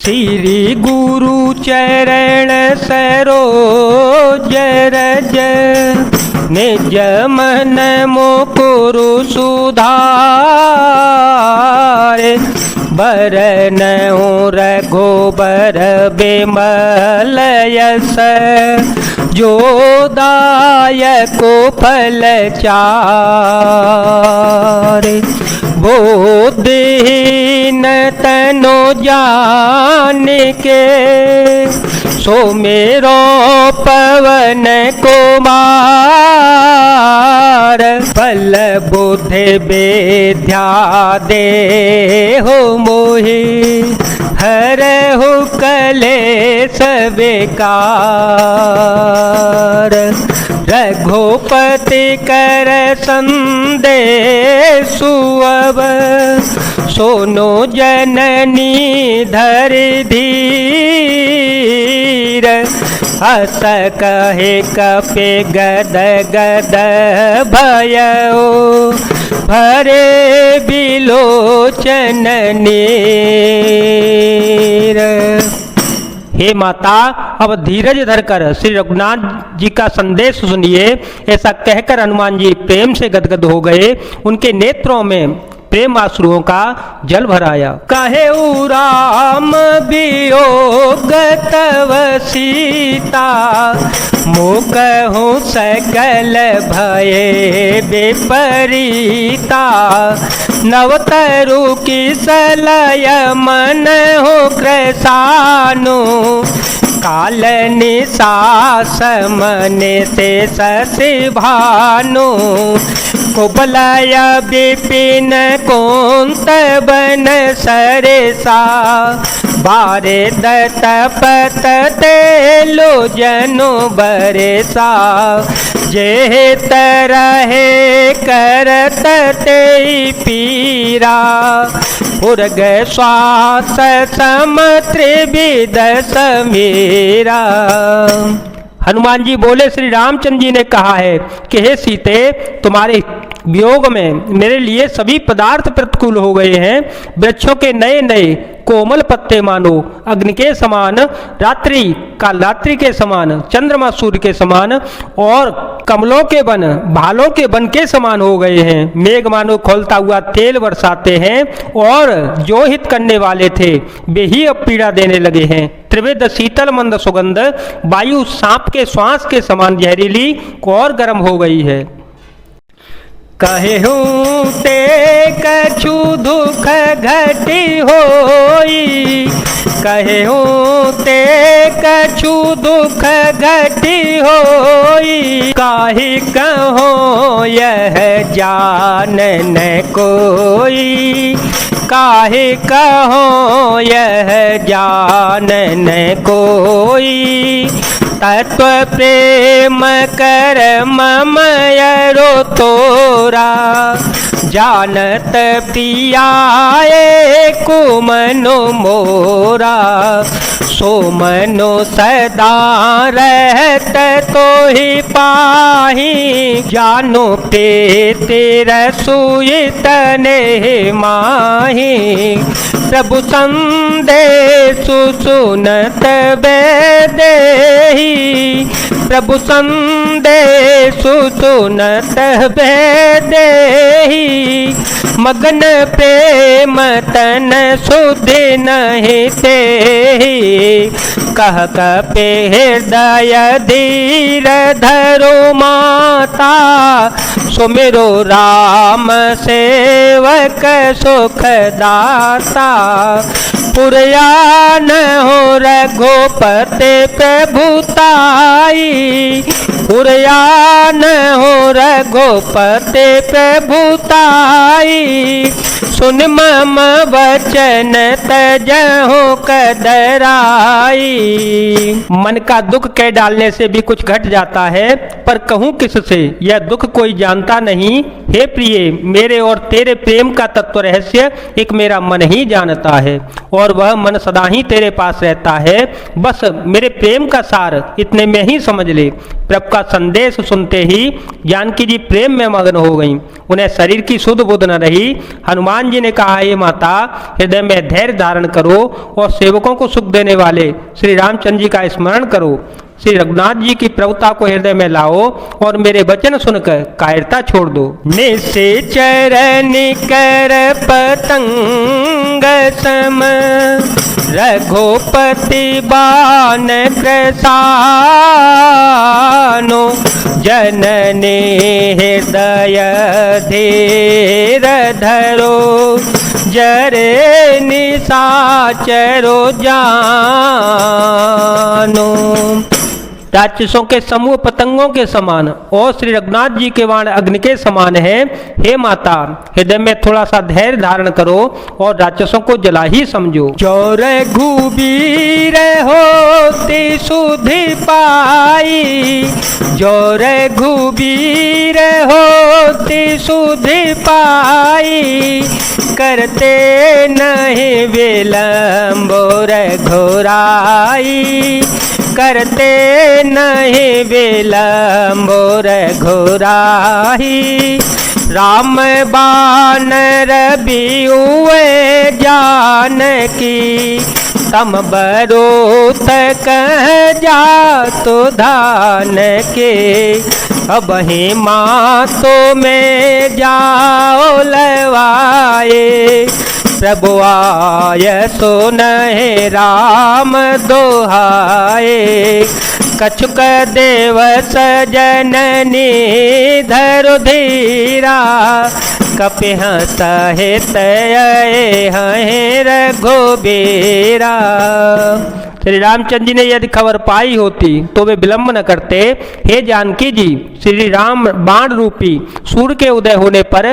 श्री गुरु चरण सरोज रज निज मन मुकुरु सुधार बरनउँ रघुबर बिमल यस जो दायको फल चार बुद्धिहीन तनु जान के सुमिरो पवन कुमार फल बुद्धि विद्या देहु मोहि हरहु कलेश विकार रघुपति कर संदेशु अब सुनो जननी धरि धीर हस कहे कपि गद गद भयो भरे बिलोचन नीर। हे माता, अब धीरज धरकर श्री रघुनाथ जी का संदेश सुनिए। ऐसा कहकर हनुमान जी प्रेम से गदगद हो गए। उनके नेत्रों में प्रेम आंसुओं का जल भराया। कहेउ राम वियोग तव सीता मोकहु सकल भये विपरीता नवतरु किसलय मन हो कृसानु काल निशास मन से शशि भानु कुबलय विपिन कुंत बन सरेसा बारे दतपत तेलो जनु बरेसा जेह तरहे करत ते पीरा उर्ग श्वास सम त्रिविध समीरा। हनुमान जी बोले, श्री रामचंद्र जी ने कहा है कि हे सीते, तुम्हारे वियोग में मेरे लिए सभी पदार्थ प्रतिकूल हो गए हैं। वृक्षों के नए नए कोमल पत्ते मानो अग्नि के समान, रात्रि काल रात्रि के समान, चंद्रमा सूर्य के समान और कमलों के वन भालों के वन के समान हो गए हैं। मेघ मानो खौलता हुआ तेल बरसाते हैं और जो हित करने वाले थे वे ही अब पीड़ा देने लगे हैं। त्रिविध शीतल मंद सुगंध वायु सांप के श्वास के समान जहरीली और गर्म हो गई है। कहेहु ते कछु दुख घटी होई कहेहु ते कछु दुख घटी होई काहि कहो यह जान न कोई काहे कहो यह जान न कोई तत्व प्रेम कर ममयरो तोरा जानत पियाए कुमनो मोरा सो मनो सदा रहत तो ही पाही जानो पे तेरा सुयत ने माही प्रभु संदेश सुनत बेदेही प्रभु संदेश सुनत बेदेही मगन प्रेम तन सुधि नहीं तेहि कह कपि हृदय धीर धरो माता सुमिरो राम सेवक सुख दाता पुरयान हो रघुपति प्रभुताई पुरयान हो रघुपति प्रभुताई सुन मम वचन तजहु कदराई। मन का दुख कह डालने से भी कुछ घट जाता है, पर कहूँ किससे, यह दुख कोई जानता नहीं। हे प्रिय, मेरे और तेरे प्रेम का तत्व रहस्य एक मेरा मन ही जानता है और वह मन सदा ही तेरे पास रहता है। बस मेरे प्रेम का सार इतने में ही समझ ले। प्रभु का उनका संदेश सुनते ही जानकी जी प्रेम में मग्न हो गईं। उन्हें शरीर की सुध बुध न रही। हनुमान जी ने कहा, हे माता, हृदय में धैर्य धारण करो और सेवकों को सुख देने वाले श्री रामचंद्र जी का स्मरण करो। श्री रघुनाथ जी की प्रभुता को हृदय में लाओ और मेरे वचन सुनकर कायरता छोड़ दो। निश्चर निकर पतंग सम रघुपति बाण कृशानो जननी हृदय धीर धरो जरे निशाचरो जानो। राक्षसों के समूह पतंगों के समान और श्री रघुनाथ जी के बाण अग्नि के समान है। हे माता, हृदय में थोड़ा सा धैर्य धारण करो और राक्षसों को जला ही समझो। जो रघुबीर होती सुधि पाई, जो रघुबीर होती सुधि पाई, करते नहीं विलंब रघुराई, करते नहीं विलंब रघुराई। राम बानर बियुए जानकी, तम बरोत कह जातो धान के, अब ही मातो में जाओ लवाए, प्रभु आय सुनहि राम दोहाए। कछुक देव सजननी धरु धीरा, कपिह सहित हहि रघुबीरा। श्री रामचंद्र जी ने यदि खबर पाई होती तो वे विलंब न करते। हे जानकी जी, श्री राम बाण रूपी सूर्य के उदय होने पर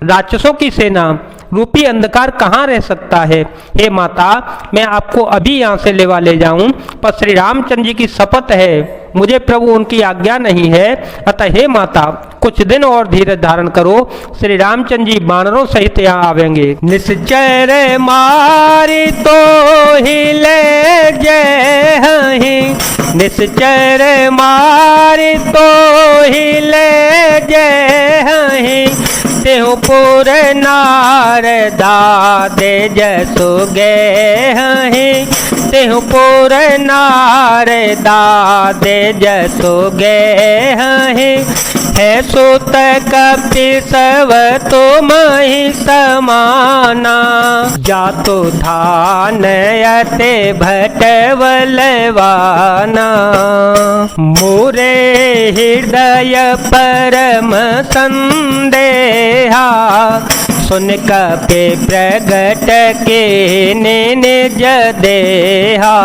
राक्षसों की सेना रूपी अंधकार कहाँ रह सकता है। हे माता, मैं आपको अभी यहाँ से लेवा ले जाऊं, पर श्री रामचंद्र जी की शपथ है, मुझे प्रभु उनकी आज्ञा नहीं है। अतः हे माता, कुछ दिन और धीरज धारण करो, श्री रामचंद्र जी बानरों सहित यहाँ आवेंगे। निश्चर मारी तो हिले जय हहीं, निश्चर मारी तो हिले जय हहीं, तेहु पुर नारदा दे जसो गे हहीं, तेहु पुर नारदा दे जसो गे हहीं। है सुत कपिसव तुम ही समाना, जातो धान अते भटवलवाना। मोरे हृदय परम संदेहा, सुन कपि प्रगट के निज देहा।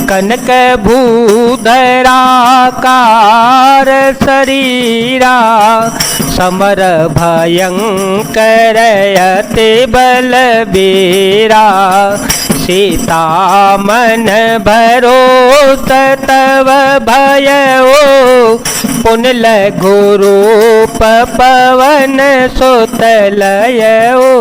कनक भूधराकार शरीरा, समर भयंकर अति बलबीरा। सीता मन भरोस तव भयओ, पुन लघु रूप पवन सुत लयओ।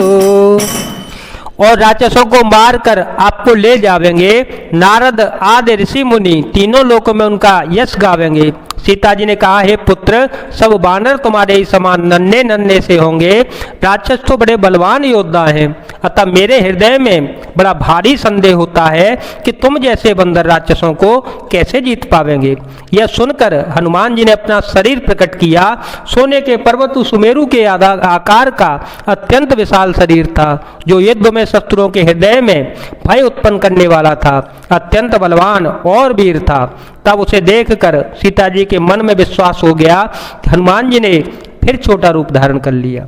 और राक्षसों को मारकर आपको ले जावेंगे। नारद आदि ऋषि मुनि तीनों लोकों में उनका यश गावेंगे। सीता जी ने कहा, हे पुत्र, सब बानर तुम्हारे ही समान नन्हे नन्हे से होंगे। राक्षस तो बड़े बलवान योद्धा हैं, अतः मेरे हृदय में बड़ा भारी संदेह होता है कि तुम जैसे बंदर राक्षसों को कैसे जीत पावेंगे। यह सुनकर हनुमान जी ने अपना शरीर प्रकट किया। सोने के पर्वत सुमेरु के आकार का अत्यंत विशाल शरीर था, जो युद्ध में शत्रुओं के हृदय में भय उत्पन्न करने वाला था। अत्यंत बलवान और वीर था। तब उसे देखकर सीता जी के मन में विश्वास हो गया। हनुमान जी ने फिर छोटा रूप धारण कर लिया।